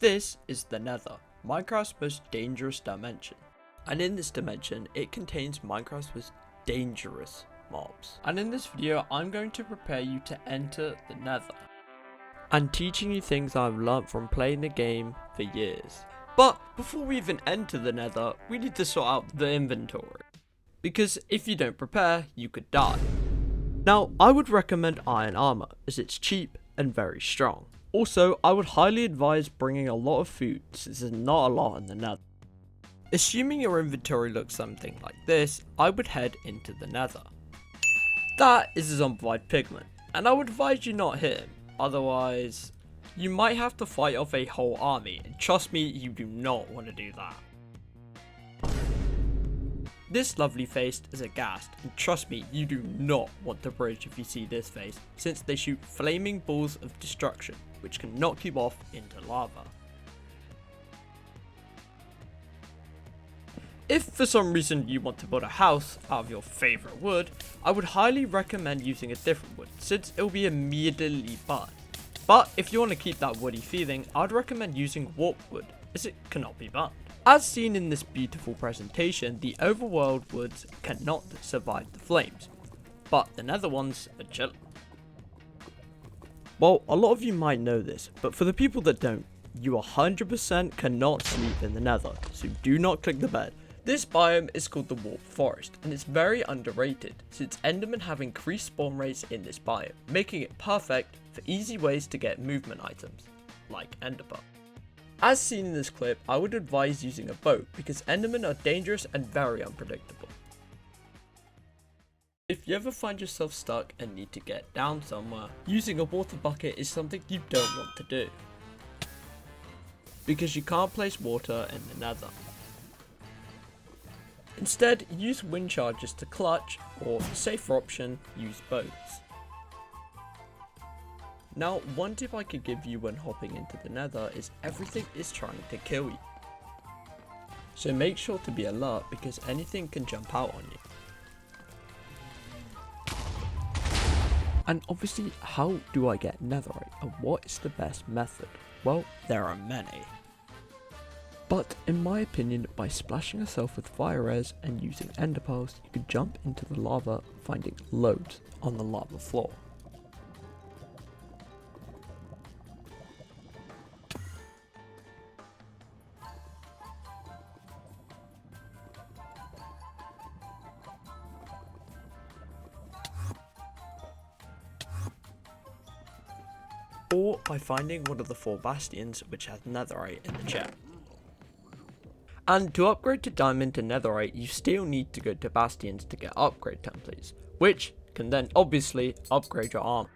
This is the Nether, Minecraft's most dangerous dimension. And in this dimension, it contains Minecraft's most dangerous mobs. And in this video, I'm going to prepare you to enter the Nether. And teaching you things I've learned from playing the game for years. But before we even enter the Nether, we need to sort out the inventory. Because if you don't prepare, you could die. Now, I would recommend iron armor, as it's cheap and very strong. Also, I would highly advise bringing a lot of food, since there's not a lot in the Nether. Assuming your inventory looks something like this, I would head into the Nether. That is a zombified pigman, and I would advise you not hit him, otherwise you might have to fight off a whole army, and trust me, you do not want to do that. This lovely face is a ghast, and trust me, you do not want to bridge if you see this face, since they shoot flaming balls of destruction, which can knock you off into lava. If for some reason you want to build a house out of your favourite wood, I would highly recommend using a different wood, since it will be immediately burned. But if you want to keep that woody feeling, I'd recommend using warp wood, as it cannot be burned. As seen in this beautiful presentation, the overworld woods cannot survive the flames, but the nether ones are chilling. Well, a lot of you might know this, but for the people that don't, you 100% cannot sleep in the nether, so do not click the bed. This biome is called the warp forest, and it's very underrated, since endermen have increased spawn rates in this biome, making it perfect for easy ways to get movement items, like enderpearl. As seen in this clip, I would advise using a boat because endermen are dangerous and very unpredictable. If you ever find yourself stuck and need to get down somewhere, using a water bucket is something you don't want to do, because you can't place water in the nether. Instead, use wind charges to clutch, or the safer option, use boats. Now, one tip I could give you when hopping into the nether is everything is trying to kill you. So make sure to be alert because anything can jump out on you. And obviously, how do I get netherite and what is the best method? Well, there are many. But in my opinion, by splashing yourself with fire res and using ender pearls, you could jump into the lava, finding loads on the lava floor. Or by finding one of the 4 bastions which has netherite in the chest. And to upgrade to diamond to netherite, you still need to go to bastions to get upgrade templates, which can then obviously upgrade your armor.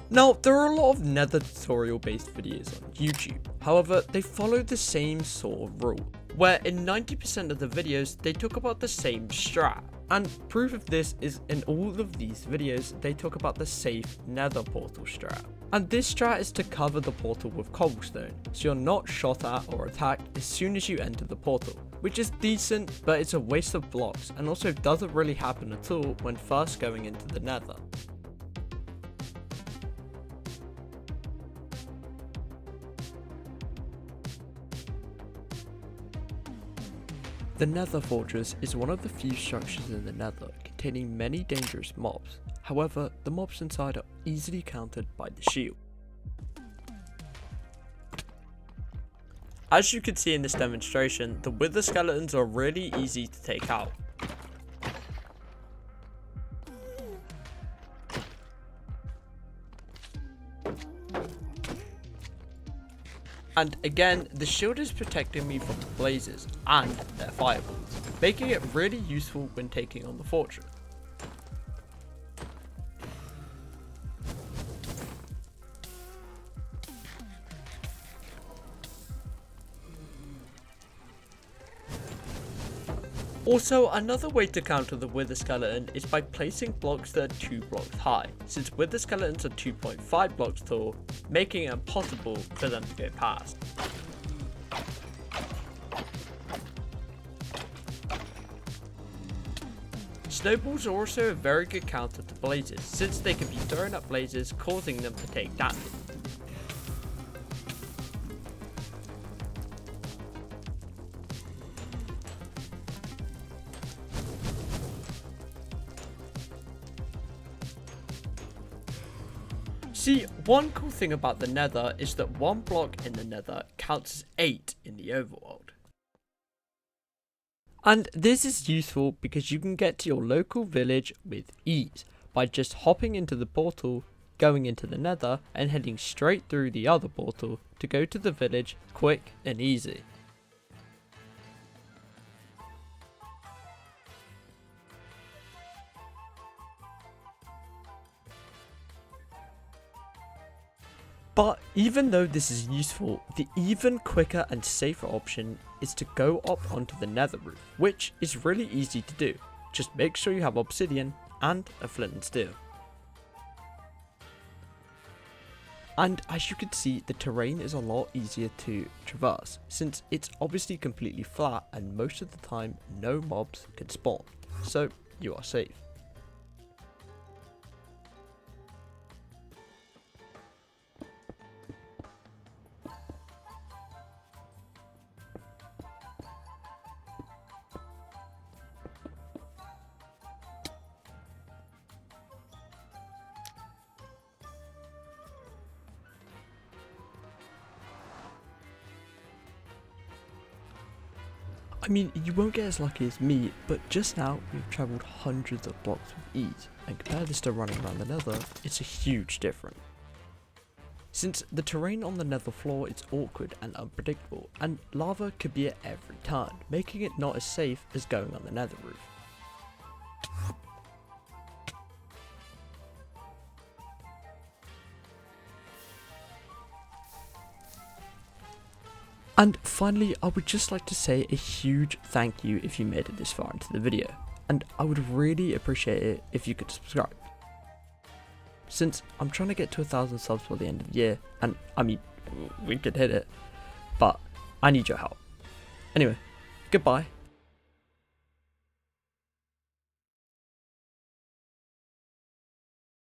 Now, there are a lot of nether tutorial based videos on YouTube, however they follow the same sort of rule, where in 90% of the videos they talk about the same strat. And proof of this is in all of these videos they talk about the safe nether portal strat. And this strat is to cover the portal with cobblestone, so you're not shot at or attacked as soon as you enter the portal, which is decent, but it's a waste of blocks and also doesn't really happen at all when first going into the nether. The Nether Fortress is one of the few structures in the Nether containing many dangerous mobs. However, the mobs inside are easily countered by the shield. As you can see in this demonstration, the wither skeletons are really easy to take out. And again, the shield is protecting me from the blazes and their fireballs, making it really useful when taking on the fortress. Also, another way to counter the wither skeleton is by placing blocks that are 2 blocks high, since wither skeletons are 2.5 blocks tall, making it impossible for them to go past. Snowballs are also a very good counter to blazes, since they can be thrown at blazes, causing them to take damage. See, one cool thing about the Nether is that one block in the Nether counts as 8 in the overworld. And this is useful because you can get to your local village with ease by just hopping into the portal, going into the Nether, and heading straight through the other portal to go to the village quick and easy. But even though this is useful, the even quicker and safer option is to go up onto the Nether roof, which is really easy to do. Just make sure you have obsidian and a flint and steel. And as you can see, the terrain is a lot easier to traverse, since it's obviously completely flat and most of the time no mobs can spawn, so you are safe. I mean, you won't get as lucky as me, but just now we've travelled hundreds of blocks with ease, and compare this to running around the Nether, it's a huge difference. Since the terrain on the Nether floor is awkward and unpredictable, and lava could be at every turn, making it not as safe as going on the Nether roof. And finally, I would just like to say a huge thank you if you made it this far into the video, and I would really appreciate it if you could subscribe. Since I'm trying to get to 1,000 subs by the end of the year, and I mean, we could hit it, but I need your help. Anyway, goodbye.